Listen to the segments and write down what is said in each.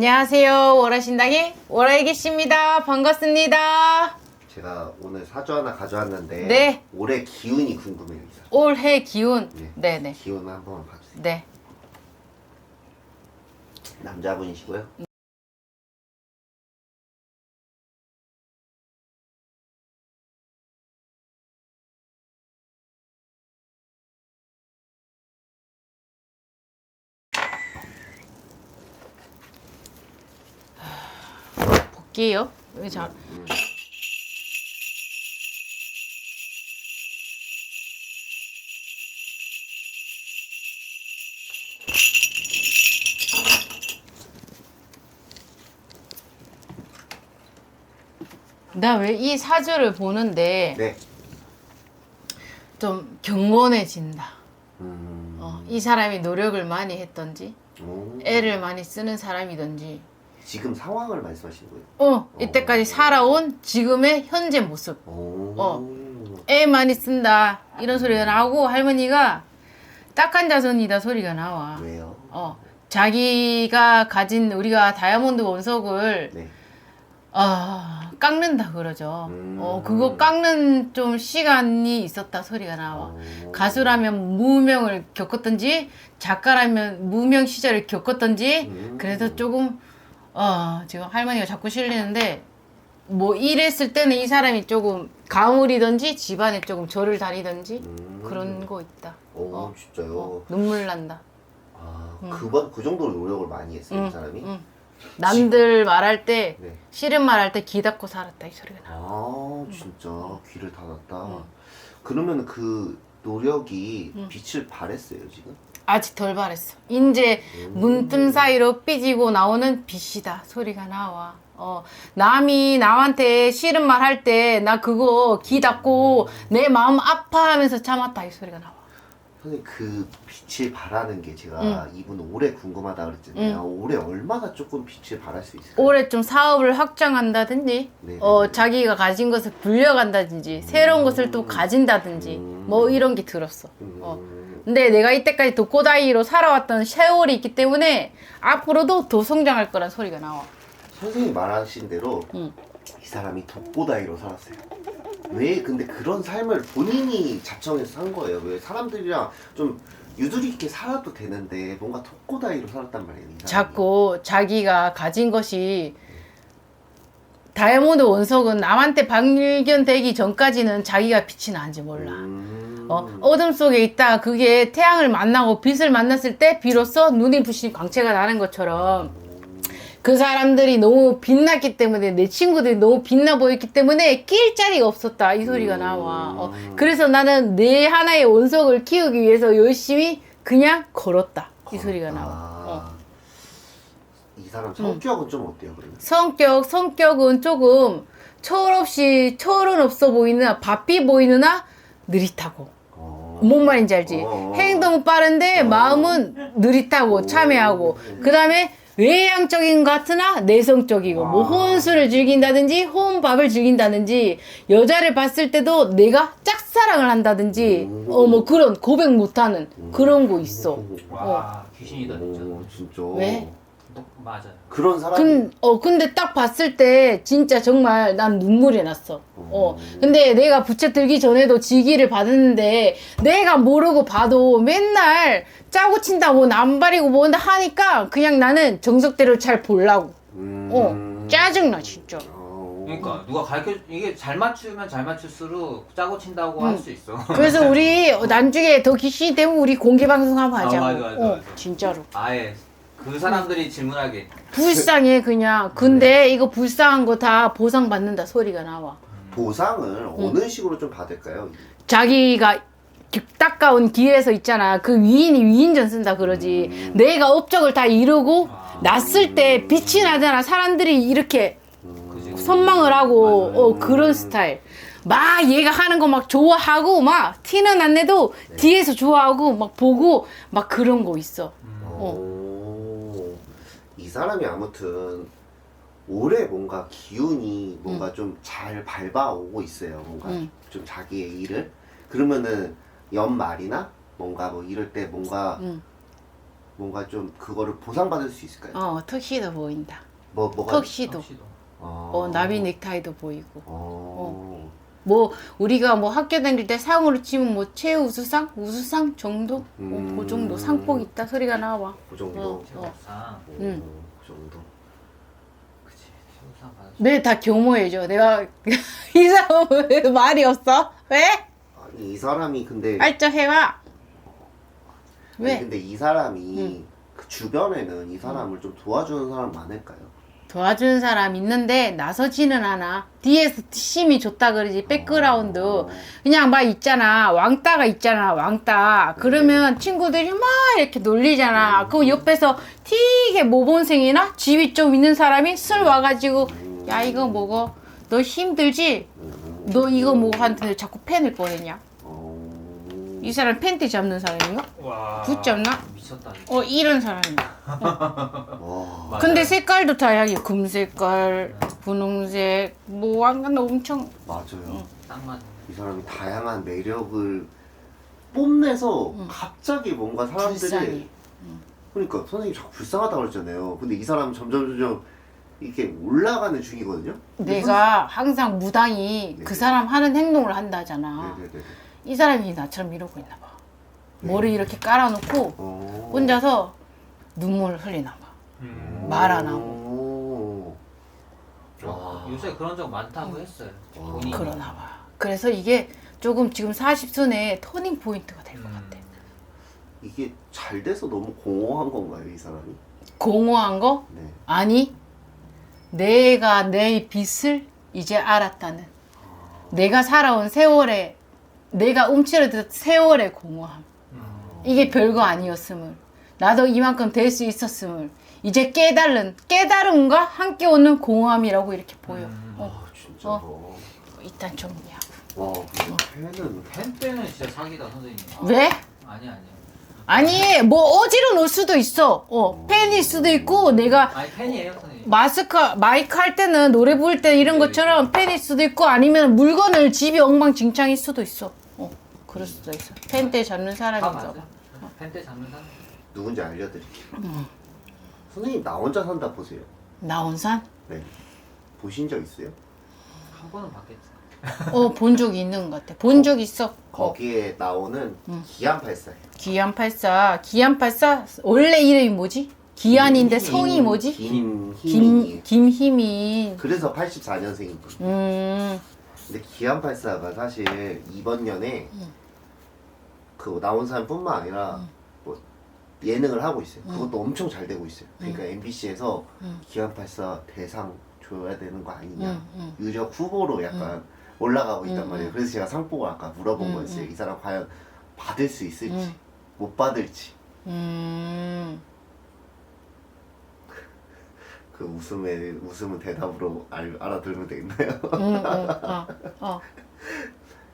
안녕하세요. 월화신당의 월화이기씨입니다. 반갑습니다. 제가 오늘 사주 하나 가져왔는데 네. 올해 기운이 궁금해요. 이 사람. 올해 기운. 네. 네네. 기운 한번 봐주세요. 네. 남자분이시고요. 볼게요. 여기 잘. 나 왜 이 사주를 보는데 네. 좀 경건해진다. 음. 이 사람이 노력을 많이 했던지, 오. 애를 많이 쓰는 사람이던지, 지금 상황을 말씀하시는 거예요? 이때까지 살아온 지금의 현재 모습. 오. 애 많이 쓴다. 이런 소리가 나오고 할머니가 딱한 자손이다 소리가 나와. 왜요? 자기가 가진 우리가 다이아몬드 원석을 네. 깎는다 그러죠. 그거 깎는 좀 시간이 있었다 소리가 나와. 가수라면 무명을 겪었던지 작가라면 무명 시절을 겪었던지 그래서 조금 지금 할머니가 자꾸 실리는데 뭐 이랬을 때는 이 사람이 조금 가물이든지 집안에 조금 절을 다니든지 그런 거 있다. 오, 진짜요? 눈물 난다. 그 정도로 노력을 많이 했어요, 이 사람이? 남들 말할 때 네. 싫은 말할 때 귀 닫고 살았다 이 소리가 나와. 진짜 귀를 닫았다. 그러면 그 노력이 빛을 발했어요, 지금? 아직 덜 바랬어. 이제 문틈 사이로 삐지고 나오는 빛이다 소리가 나와. 남이 남한테 싫은 말 할 때 나 그거 귀 닫고 내 마음 아파하면서 참았다 이 소리가 나와. 선생님 그 빛을 발하는 게 제가 이분 올해 궁금하다 그랬잖아요. 올해 얼마나 조금 빛을 발할 수 있을까요? 올해 좀 사업을 확장한다든지 네. 자기가 가진 것을 불려간다든지 새로운 것을 또 가진다든지 뭐 이런 게 들었어. 근데 내가 이때까지 독고다이로 살아왔던 세월이 있기 때문에 앞으로도 더 성장할 거란 소리가 나와. 선생님이 말하신 대로 이 사람이 독고다이로 살았어요. 왜 근데 그런 삶을 본인이 자청해서 산 거예요? 왜 사람들이랑 좀 유두리 있게 살아도 되는데 뭔가 독고다이로 살았단 말이에요. 이 사람이. 자꾸 자기가 가진 것이 다이아몬드 원석은 남한테 발견되기 전까지는 자기가 빛이 나는지 몰라. 어둠 속에 있다 그게 태양을 만나고 빛을 만났을 때 비로소 눈이 부신 광채가 나는 것처럼 그 사람들이 너무 빛났기 때문에 내 친구들이 너무 빛나 보였기 때문에 낄 자리가 없었다 이 소리가 나와. 그래서 나는 내 하나의 원석을 키우기 위해서 열심히 그냥 걸었다 이 소리가 나와. 이 사람 성격은 좀 어때요, 그러면? 성격은 조금 철은 없어 보이느나 바삐 보이느나 느릿하고. 뭔 말인지 알지? 행동은 빠른데 마음은 느릿하고 참회하고 그 다음에 외향적인 것 같으나 내성적이고 뭐 혼술을 즐긴다든지 혼밥을 즐긴다든지 여자를 봤을 때도 내가 짝사랑을 한다든지 뭐 그런 고백 못하는 그런 거 있어. 와 귀신이다 진짜. 진짜. 왜? 맞아요. 그런 사람이. 근데 딱 봤을 때 진짜 정말 난 눈물이 났어. 근데 내가 부채 들기 전에도 지기를 받았는데 내가 모르고 봐도 맨날 짜고 친다고 남발이고 뭔다 하니까 그냥 나는 정석대로 잘 보려고. 짜증나 진짜. 그러니까 누가 가르쳐 이게 잘 맞추면 잘 맞출수록 짜고 친다고 할 수 있어. 그래서 우리 나중에 더 귀신이 되면 우리 공개 방송 한번 하자. 맞아. 진짜로. 아예 그 사람들이 질문하게. 불쌍해 그냥. 근데 이거 불쌍한 거 다 보상 받는다 소리가 나와. 보상을 어느 식으로 좀 받을까요? 자기가 닦아온 길에서 있잖아. 그 위인이 위인전 쓴다 그러지. 내가 업적을 다 이루고 났을 때 빛이 나잖아. 사람들이 이렇게 선망을 하고 그런 스타일. 막 얘가 하는 거 막 좋아하고 막 티는 안 내도 뒤에서 좋아하고 막 보고 막 그런 거 있어. 이 사람이 아무튼 올해 뭔가 기운이 뭔가 좀 잘 밟아오고 있어요. 뭔가 좀 자기의 일을. 그러면은 연말이나 뭔가 뭐 이럴 때 뭔가 뭔가 좀 그거를 보상받을 수 있을까요? 턱시도 보인다. 뭐가? 턱시도. 턱시도. 나비 넥타이도 보이고. 어. 우리가 뭐 학교 다닐 때 상으로 치면 뭐 최우수상? 우수상 정도? 그 정도 상복 있다 소리가 나와. 그 정도. 최우상. 응. 그 정도. 그치. 최우상 받을 수 왜 다 교모해줘? 내가 이 사람은 왜 말이 없어? 왜? 아니 이 사람이 근데 알짝 해와. 아니, 왜? 근데 이 사람이 그 주변에는 이 사람을 좀 도와주는 사람 많을까요? 도와주는 사람 있는데 나서지는 않아. 뒤에서 심이 좋다 그러지. 백그라운드. 그냥 막 있잖아. 왕따가 있잖아. 왕따. 그러면 친구들이 막 이렇게 놀리잖아. 그럼 옆에서 되게 모범생이나 지위 좀 있는 사람이 슬 와가지고 야 이거 먹어. 너 힘들지? 너 이거 먹어 하는데 자꾸 펜을 꺼내냐? 이 사람 팬티 잡는 사람인가? 와. 붙잡나? 미쳤다. 진짜. 이런 사람이야. 와. 맞아요. 근데 색깔도 다양해. 금색깔, 분홍색, 뭐 완전 엄청 맞아요. 딱 맞네. 이 사람이 다양한 매력을 뽐내서 갑자기 뭔가 사람들이 불쌍해. 그러니까 선생님 자꾸 불쌍하다고 그랬잖아요. 근데 이 사람은 점점 이렇게 올라가는 중이거든요. 내가 항상 무당이 네. 그 사람 하는 행동을 한다잖아. 네네네. 이 사람이 나처럼 이러고 있나 봐. 머리 이렇게 깔아놓고 혼자서 눈물을 흘리나 봐. 말 안 하고. 와. 요새 그런 적 많다고 했어요. 와. 본인이. 그러나 봐. 그래서 이게 조금 지금 40순에 터닝 포인트가 될 것 같아. 이게 잘 돼서 너무 공허한 건가요, 이 사람이? 공허한 거? 네. 아니, 내가 내 빚을 이제 알았다는. 내가 살아온 세월에, 내가 움츠러든 세월의 공허함. 이게 별거 아니었음을. 나도 이만큼 될 수 있었음을. 이제 깨달음과 함께 오는 공허함이라고 이렇게 보여. 아, 진짜. 일단 정리야. 와, 근데 팬은 팬 때는 진짜 사기다 선생님. 왜? 아니. 아니, 뭐 어지러 놓을 수도 있어. 팬일 수도 있고, 내가 아니 팬이에요 선생님. 마이크 할 때는 노래 부를 때 이런 것처럼 팬일 수도 있고 아니면 물건을 집이 엉망진창일 수도 있어. 그럴 수도 있어. 팬 때 잡는 다 사람인가 맞아. 봐. 팬 때 잡는 사람. 누군지 알려드릴게요. 선생님 나 혼자 산다 보세요. 나온산? 네. 보신 적 있어요? 한 번은 봤겠지. 본 적이 있는 것 같아. 본 적 있어. 거기에 나오는 기안84예요. 기안84. 기안84 원래 이름이 뭐지? 기안인데 성이 뭐지? 김희민이에요. 김희민. 그래서 84년생인 거예요. 근데 기안84가 사실 이번 년에 그 나온 사람뿐만 아니라 뭐 예능을 하고 있어요. 그것도 엄청 잘 되고 있어요. 그러니까 MBC에서 기안84 대상 줘야 되는 거 아니냐. 유력 후보로 약간 올라가고 있단 말이에요. 그래서 제가 상복을 아까 물어본 거였어요. 이 사람 과연 받을 수 있을지 못 받을지. 그 웃음은 대답으로 알아들으면 되겠나요?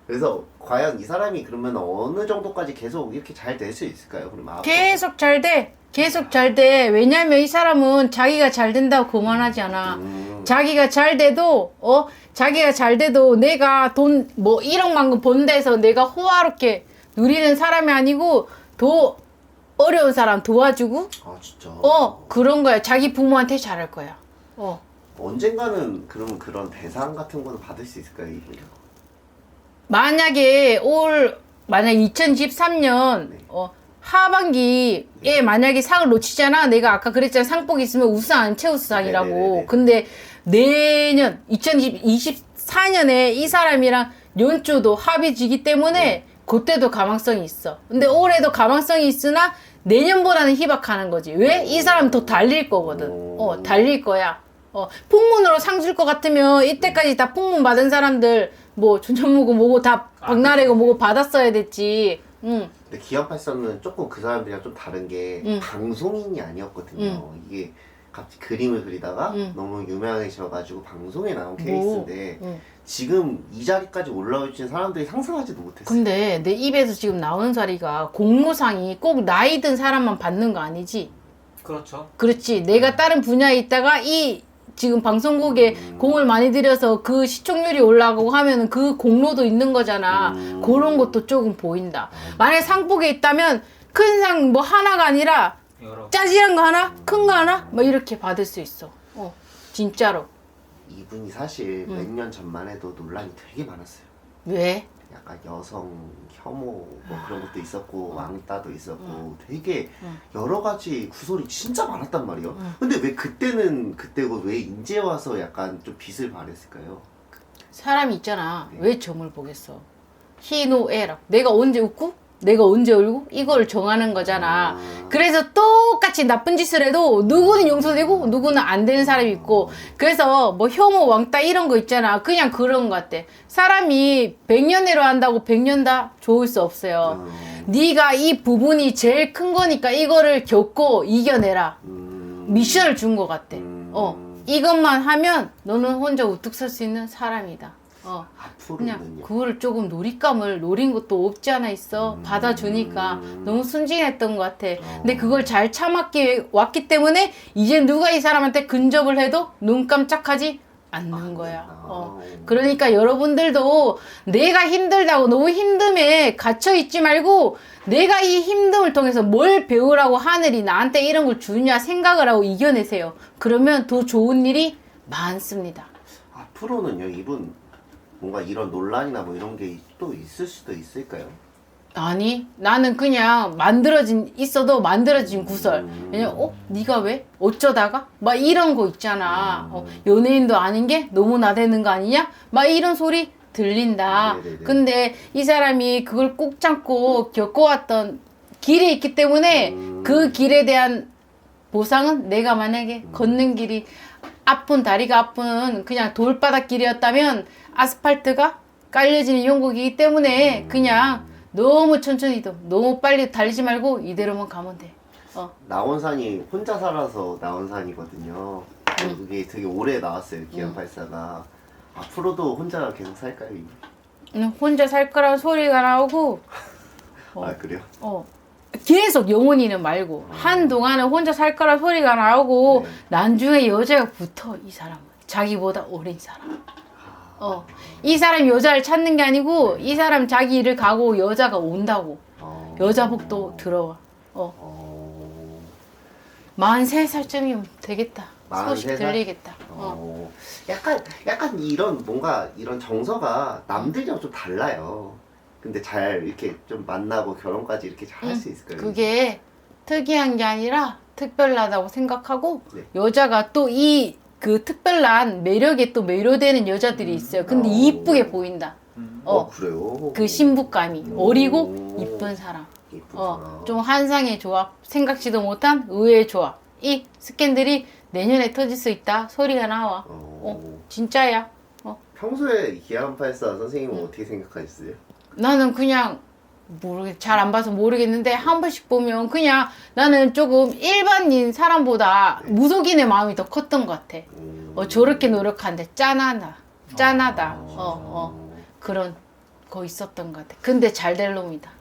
그래서 과연 이 사람이 그러면 어느 정도까지 계속 이렇게 잘 될 수 있을까요? 그럼 앞으로? 계속 잘 돼. 계속 잘 돼. 왜냐면 이 사람은 자기가 잘 된다고 그만하지 않아. 자기가 잘 돼도 내가 돈 뭐 1억만큼 번다해서 내가 호화롭게 누리는 사람이 아니고 더 어려운 사람 도와주고 아 진짜. 그런 거야. 자기 부모한테 잘할 거야. 언젠가는 그러면 그런 대상 같은 거는 받을 수 있을까요, 이분이? 만약에 만약 2023년 네. 하반기에 만약에 상을 놓치잖아. 내가 아까 그랬잖아. 상복이 있으면 우수상 아니면 최우수상이라고. 네네네네. 근데 내년 2024년에 이 사람이랑 연초도 합의지기 때문에 그때도 가망성이 있어. 근데 올해도 가망성이 있으나 내년보다는 희박하는 거지. 왜? 이 사람 더 달릴 거거든. 달릴 거야. 풍문으로 상 줄 것 같으면 이때까지 다 풍문 받은 사람들 뭐 존천무고 뭐고 다 박나래고 뭐고 받았어야 됐지. 근데 기안84는 조금 그 사람들이랑 좀 다른 게 방송인이 아니었거든요. 이게 갑자기 그림을 그리다가 너무 유명해져가지고 방송에 나온 케이스인데 지금 이 자리까지 올라오신 사람들이 상상하지도 못했어요. 근데 내 입에서 지금 나오는 소리가 공모상이 꼭 나이 든 사람만 받는 거 아니지? 그렇죠. 그렇지. 내가 다른 분야에 있다가 지금 방송국에 공을 많이 들여서 그 시청률이 올라가고 하면은 그 공로도 있는 거잖아. 그런 것도 조금 보인다. 만약에 상복에 있다면 큰 상 뭐 하나가 아니라 여러 짜지한 거 하나, 큰 거 하나, 뭐 이렇게 받을 수 있어. 진짜로. 이분이 사실 몇 년 전만 해도 논란이 되게 많았어요. 왜? 약간 여성 혐오 뭐 그런 것도 있었고 왕따도 있었고 되게 여러 가지 구설이 진짜 많았단 말이에요. 근데 왜 그때는 그때고 왜 이제 와서 약간 좀 빛을 발했을까요? 사람이 있잖아. 네. 왜 점을 보겠어? 희노애락. 내가 언제 웃고? 내가 언제 울고? 이걸 정하는 거잖아. 그래서 똑같이 나쁜 짓을 해도 누구는 용서되고 누구는 안 되는 사람이 있고, 그래서 뭐 혐오, 왕따 이런 거 있잖아. 그냥 그런 거 같아. 사람이 100년내로 한다고 100년 다 좋을 수 없어요. 네가 이 부분이 제일 큰 거니까 이거를 겪고 이겨내라. 미션을 준 것 같아. 이것만 하면 너는 혼자 우뚝 설 수 있는 사람이다. 그냥 앞으로는요. 그거를 조금 놀잇감을 노린 것도 없지 않아 있어. 받아주니까 너무 순진했던 것 같아. 근데 그걸 잘 참았기 왔기 때문에 이제 누가 이 사람한테 근접을 해도 눈 깜짝하지 않는 거야. 그러니까 여러분들도 내가 힘들다고 너무 힘듦에 갇혀 있지 말고, 내가 이 힘듦을 통해서 뭘 배우라고 하늘이 나한테 이런 걸 주냐 생각을 하고 이겨내세요. 그러면 더 좋은 일이 많습니다. 앞으로는요 이분 뭔가 이런 논란이나 뭐 이런 게 또 있을 수도 있을까요? 아니, 나는 그냥 있어도 만들어진 구설. 왜냐면 네가 왜? 어쩌다가? 막 이런 거 있잖아. 연예인도 아닌 게 너무 나대는 거 아니냐? 막 이런 소리 들린다. 네네네. 근데 이 사람이 그걸 꼭 참고 겪어왔던 길이 있기 때문에 그 길에 대한 보상은, 내가 만약에 걷는 길이 다리가 아픈 그냥 돌바닥 길이었다면 아스팔트가 깔려지는 용국이기 때문에 그냥 너무 천천히도 너무 빨리 달리지 말고 이대로만 가면 돼. 나원산이 혼자 살아서 나원산이거든요. 그게 되게 오래 나왔어요 기안84가. 앞으로도 혼자 계속 살까요? 혼자 살 거라는 소리가 나오고, 아 그래요? 계속 영원히는 말고 한동안은 혼자 살 거라 소리가 나오고, 네. 나중에 여자가 붙어. 이 사람은 자기보다 어린 사람. 이 사람 여자를 찾는 게 아니고 이 사람 자기 일을 가고 여자가 온다고. 여자 복도 들어와. 43살쯤이면 되겠다. 소식 43살? 들리겠다. 약간 이런 뭔가 이런 정서가 남들이랑 좀 달라요. 근데 잘 이렇게 좀 만나고 결혼까지 이렇게 잘 할 수 있을까요? 그게 특이한 게 아니라 특별하다고 생각하고, 네. 여자가 또 그 특별한 매력에 또 매료되는 여자들이 있어요. 근데 이쁘게 보인다. 그래요? 그 신부감이 어리고 이쁜 사람. 이쁘구나. 좀 환상의 조합, 생각지도 못한 의외의 조합. 이 스캔들이 내년에 터질 수 있다 소리가 나와. 진짜야. 평소에 기안84 선생님은 어떻게 생각하셨어요? 나는 그냥 잘 안 봐서 모르겠는데 한 번씩 보면 그냥 나는 조금 일반인 사람보다 무속인의 마음이 더 컸던 것 같아. 저렇게 노력하는데 짠하다. 그런 거 있었던 것 같아. 근데 잘 될 놈이다.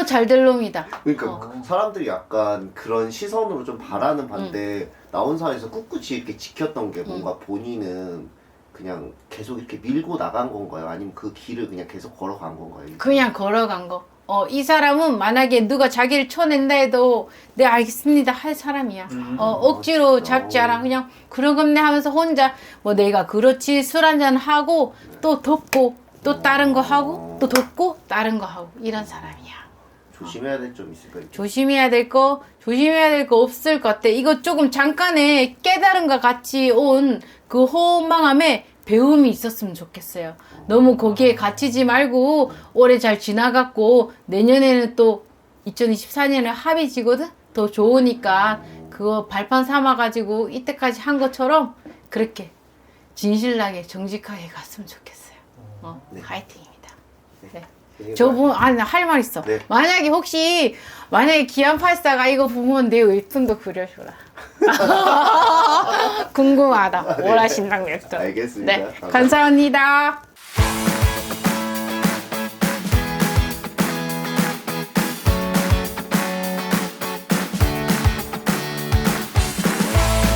잘 될 놈이다. 그러니까 사람들이 약간 그런 시선으로 좀 바라는 반대 나온산에서 꿋꿋이 이렇게 지켰던 게 뭔가 본인은 그냥 계속 이렇게 밀고 나간 건가요? 아니면 그 길을 그냥 계속 걸어간 건가요? 그냥 걸어간 거. 이 사람은 만약에 누가 자기를 쳐낸다 해도 네 알겠습니다 할 사람이야. 억지로 진짜? 잡지 않아. 그냥 그러겠네 하면서 혼자 뭐 내가 그렇지 술 한잔 하고 또 덮고 또 다른 거 하고 또 덮고 다른 거 하고 이런 사람이야. 조심해야 될 점 있을까요? 조심해야 될 거 없을 것 같아. 이거 조금 잠깐의 깨달음과 같이 온 그 호망함에 배움이 있었으면 좋겠어요. 너무 거기에 갇히지 말고 올해 잘 지나갔고 내년에는 또 2024년에 합의지거든? 더 좋으니까 그거 발판 삼아가지고 이때까지 한 것처럼 그렇게 진실나게 정직하게 갔으면 좋겠어요. 네. 화이팅입니다. 네. 되게 저분 할 말 있어. 네. 만약에 기안84가 이거 보면 내 웹툰도 그려줘라. 궁금하다. 오라 신당 웹툰. 알겠습니다. 네, 감사합니다.